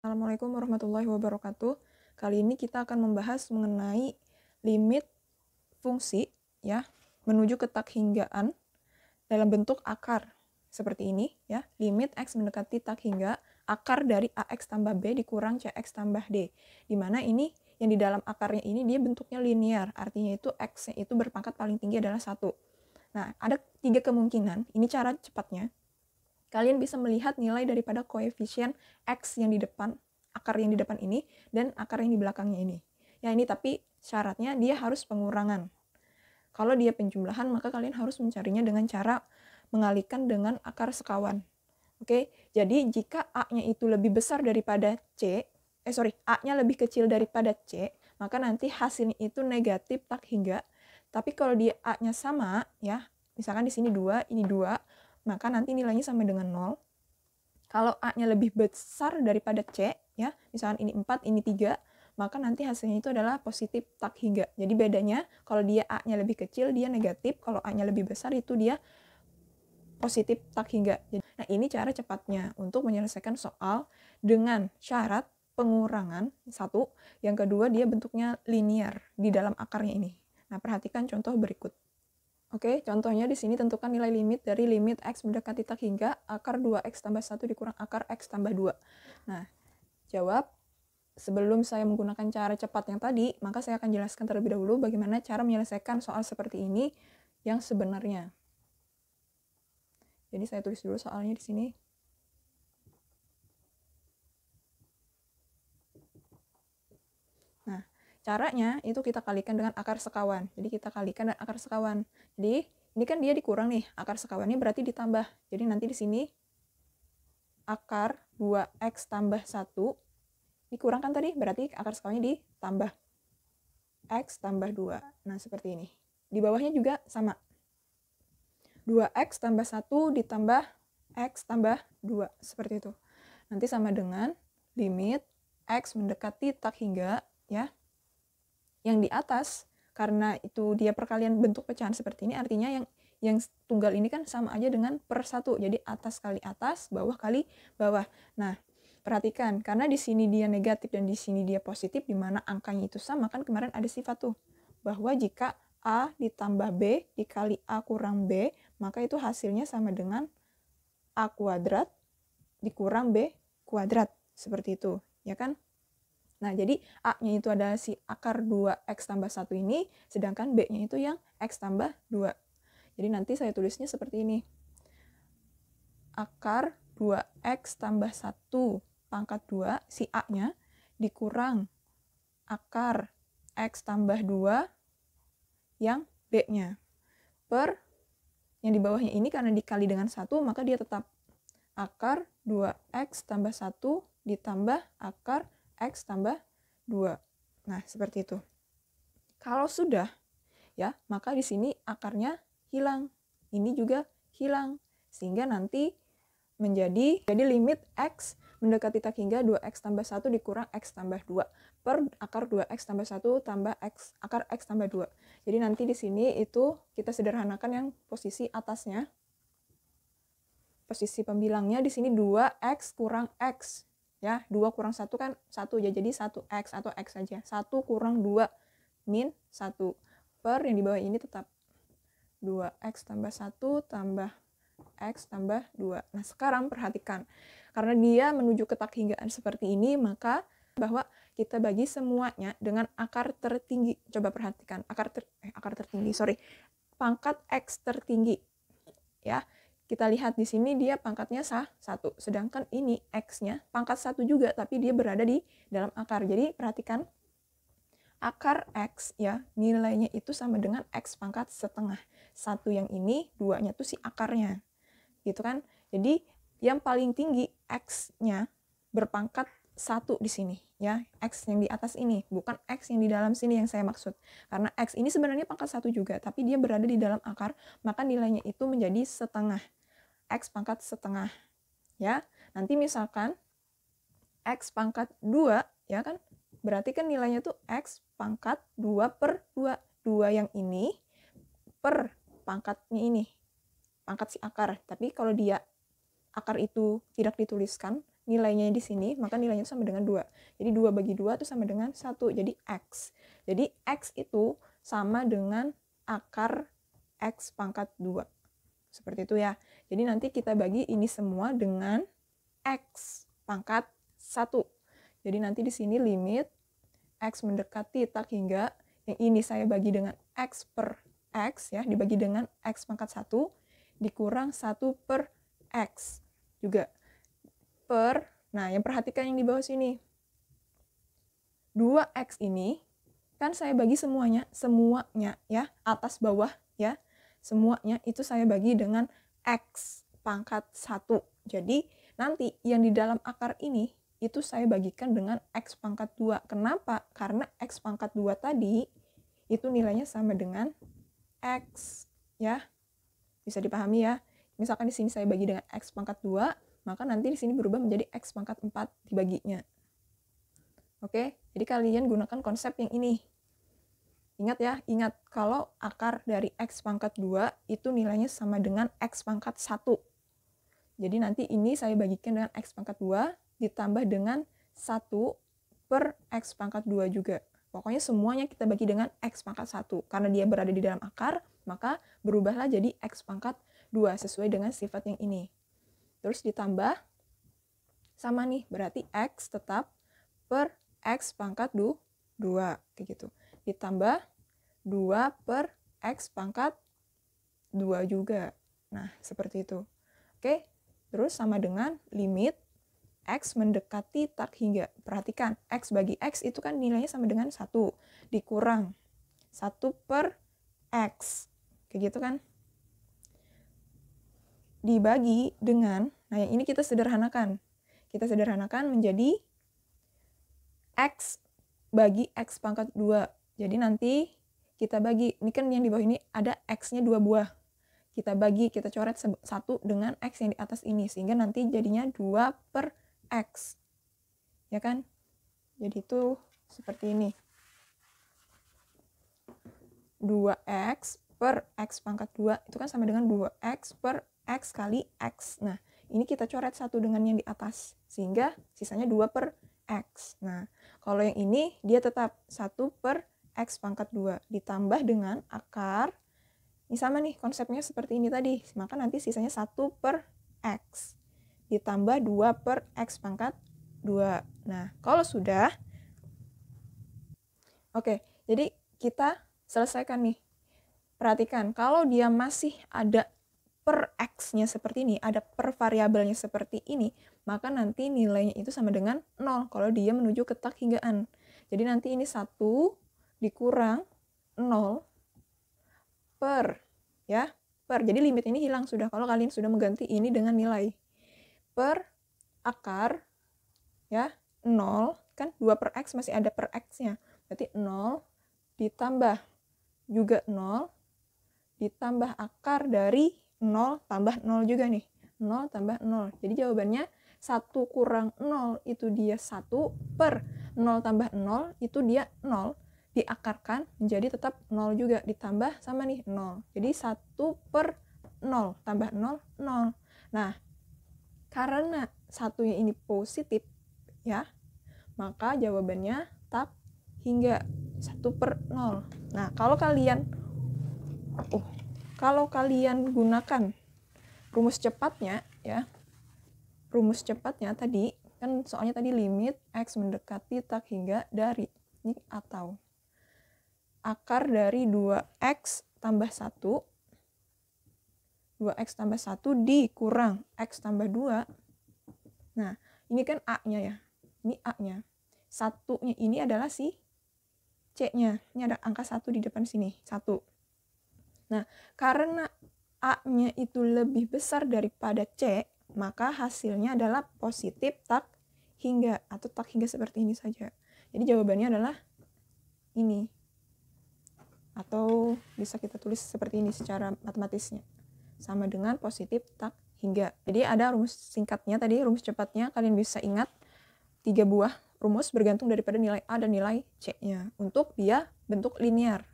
Assalamualaikum warahmatullahi wabarakatuh. Kali ini kita akan membahas mengenai limit fungsi ya menuju ke tak hinggaan dalam bentuk akar seperti ini ya. Limit x mendekati tak hingga akar dari ax tambah b dikurang cx tambah d. Di mana ini yang di dalam akarnya ini dia bentuknya linear, artinya itu x-nya itu berpangkat paling tinggi adalah 1. Nah, ada 3 kemungkinan. Ini cara cepatnya. Kalian bisa melihat nilai daripada koefisien x yang di depan, akar yang di depan ini, dan akar yang di belakangnya ini. Ya, ini tapi syaratnya dia harus pengurangan. Kalau dia penjumlahan, maka kalian harus mencarinya dengan cara mengalihkan dengan akar sekawan. Oke, jadi jika A-nya itu lebih besar daripada A-nya lebih kecil daripada C, maka nanti hasilnya itu negatif tak hingga. Tapi kalau dia A-nya sama, ya, misalkan di sini 2, ini 2, maka nanti nilainya sama dengan 0. Kalau A-nya lebih besar daripada C, ya, misalkan ini 4, ini 3, maka nanti hasilnya itu adalah positif tak hingga. Jadi bedanya, kalau dia A-nya lebih kecil, dia negatif. Kalau A-nya lebih besar, itu dia positif tak hingga. Nah, ini cara cepatnya untuk menyelesaikan soal dengan syarat pengurangan, 1. Yang kedua, dia bentuknya linear di dalam akarnya ini. Nah, perhatikan contoh berikut. Oke, contohnya di sini tentukan nilai limit dari limit x mendekati tak hingga akar 2x tambah 1 dikurang akar x tambah 2. Nah, jawab. Sebelum saya menggunakan cara cepat yang tadi, maka saya akan jelaskan terlebih dahulu bagaimana cara menyelesaikan soal seperti ini yang sebenarnya. Jadi saya tulis dulu soalnya di sini. Nah, caranya itu kita kalikan dengan akar sekawan. Jadi kita kalikan dengan akar sekawan. Jadi ini kan dia dikurang nih, akar sekawannya berarti ditambah. Jadi nanti di sini akar 2x tambah 1 dikurangkan tadi, berarti akar sekawannya ditambah. X tambah 2. Nah, seperti ini. Di bawahnya juga sama. 2x tambah 1 ditambah x tambah 2. Seperti itu. Nanti sama dengan limit x mendekati tak hingga, ya. Yang di atas, karena itu dia perkalian bentuk pecahan seperti ini, artinya yang tunggal ini kan sama aja dengan per 1. Jadi atas kali atas, bawah kali bawah. Nah, perhatikan, karena di sini dia negatif dan di sini dia positif, di mana angkanya itu sama, kan kemarin ada sifat tuh, bahwa jika A ditambah B dikali A kurang B, maka itu hasilnya sama dengan A kuadrat dikurang B kuadrat. Seperti itu, ya kan? Nah, jadi A-nya itu adalah si akar 2x tambah 1 ini, sedangkan B-nya itu yang x tambah 2. Jadi nanti saya tulisnya seperti ini. Akar 2x tambah 1 pangkat 2, si A-nya, dikurang akar x tambah 2 yang B-nya. Per yang di bawahnya ini karena dikali dengan 1, maka dia tetap akar 2x tambah 1 ditambah akar x tambah 2. Nah, seperti itu. Kalau sudah, ya, maka di sini akarnya hilang. Ini juga hilang. Sehingga nanti menjadi limit x mendekati tak hingga 2x tambah 1 dikurang x tambah 2 per akar 2x tambah 1 tambah x akar x tambah 2. Jadi nanti di sini itu kita sederhanakan yang posisi atasnya. Posisi pembilangnya di sini 2x kurang x. Ya, 2 kurang 1 kan 1 ya, jadi 1x atau x saja. 1 kurang 2 min 1 per yang di bawah ini tetap 2x tambah 1 tambah x tambah 2. Nah, sekarang perhatikan. Karena dia menuju ke tak hinggaan seperti ini, maka bahwa kita bagi semuanya dengan akar tertinggi. Coba perhatikan, pangkat x tertinggi. Ya, kita lihat di sini dia pangkatnya 1, sedangkan ini x-nya pangkat 1 juga, tapi dia berada di dalam akar. Jadi perhatikan, akar x ya, nilainya itu sama dengan x pangkat setengah. 1 yang ini, 2-nya tuh si akarnya. Gitu kan? Jadi yang paling tinggi x-nya berpangkat 1 di sini ya, x yang di atas ini, bukan x yang di dalam sini yang saya maksud. Karena x ini sebenarnya pangkat 1 juga, tapi dia berada di dalam akar, maka nilainya itu menjadi setengah. X pangkat setengah. Ya. Nanti misalkan x pangkat 2, ya kan? Berarti kan nilainya tuh x pangkat 2 per 2. 2 yang ini per pangkatnya ini. Pangkat si akar. Tapi kalau dia akar itu tidak dituliskan, nilainya di sini, maka nilainya itu sama dengan 2. Jadi 2 bagi 2 itu sama dengan 1, jadi X. Jadi X itu sama dengan akar X pangkat 2. Seperti itu ya. Jadi nanti kita bagi ini semua dengan X pangkat 1. Jadi nanti di sini limit X mendekati tak hingga, yang ini saya bagi dengan X per X ya, dibagi dengan X pangkat 1, dikurang 1 per X juga. Nah yang perhatikan yang di bawah sini. 2X ini, kan saya bagi semuanya ya, atas bawah ya, semuanya itu saya bagi dengan X pangkat 1. Jadi nanti yang di dalam akar ini, itu saya bagikan dengan X pangkat 2. Kenapa? Karena X pangkat 2 tadi, itu nilainya sama dengan X ya. Bisa dipahami ya. Misalkan di sini saya bagi dengan X pangkat 2, maka nanti di sini berubah menjadi X pangkat 4 dibaginya. Oke, jadi kalian gunakan konsep yang ini. Ingat ya, ingat kalau akar dari X pangkat 2 itu nilainya sama dengan X pangkat 1. Jadi nanti ini saya bagikan dengan X pangkat 2 ditambah dengan 1 per X pangkat 2 juga. Pokoknya semuanya kita bagi dengan X pangkat 1. Karena dia berada di dalam akar, maka berubahlah jadi X pangkat 2 sesuai dengan sifat yang ini. Terus ditambah, sama nih, berarti X tetap per X pangkat 2, kayak gitu. Ditambah 2 per X pangkat 2 juga. Nah, seperti itu. Oke, terus sama dengan limit X mendekati tak hingga. Perhatikan, X bagi X itu kan nilainya sama dengan 1. Dikurang 1 per X. Kayak gitu kan. Dibagi dengan, nah yang ini kita sederhanakan. Kita sederhanakan menjadi X bagi X pangkat 2. Jadi nanti kita bagi, ini kan yang di bawah ini ada X-nya 2 buah. Kita bagi, kita coret 1 dengan X yang di atas ini. Sehingga nanti jadinya 2 per X. Ya kan? Jadi itu seperti ini. 2X per X pangkat 2 itu kan sama dengan 2X per X kali X. Nah, ini kita coret 1 dengan yang di atas. Sehingga sisanya 2 per X. Nah, kalau yang ini dia tetap 1 per X pangkat 2. Ditambah dengan akar. Ini sama nih konsepnya seperti ini tadi. Maka nanti sisanya 1 per X. Ditambah 2 per X pangkat 2. Nah, kalau sudah. Oke, jadi kita selesaikan nih. Perhatikan, kalau dia masih ada per X-nya seperti ini, ada per variabelnya seperti ini, maka nanti nilainya itu sama dengan 0 kalau dia menuju ke tak hinggaan. Jadi nanti ini 1 dikurang 0 per, ya, per. Jadi limit ini hilang sudah kalau kalian sudah mengganti ini dengan nilai. Per akar, ya, 0, kan 2 per X masih ada per X-nya. Berarti 0 ditambah juga 0, ditambah akar dari 0 tambah 0 juga nih. 0 tambah 0. Jadi jawabannya 1 kurang 0 itu dia 1 per 0 tambah 0 itu dia 0. Diakarkan menjadi tetap 0 juga. Ditambah sama nih 0. Jadi 1 per 0 tambah 0, 0. Nah, karena satunya ini positif ya, maka jawabannya tak hingga 1 per 0. Nah, kalau kalian gunakan rumus cepatnya ya, rumus cepatnya tadi kan soalnya tadi limit X mendekati tak hingga dari ini atau akar dari 2X tambah 1, 2X tambah 1 dikurang X tambah 2. Nah, ini kan A-nya ya, ini A-nya. Satunya ini adalah si C-nya, ini ada angka 1 di depan sini, 1. Nah, karena A-nya itu lebih besar daripada C, maka hasilnya adalah positif tak hingga, atau tak hingga seperti ini saja. Jadi jawabannya adalah ini. Atau bisa kita tulis seperti ini secara matematisnya. Sama dengan positif tak hingga. Jadi ada rumus singkatnya tadi, rumus cepatnya kalian bisa ingat 3 buah rumus bergantung daripada nilai A dan nilai C-nya. Untuk dia bentuk linear.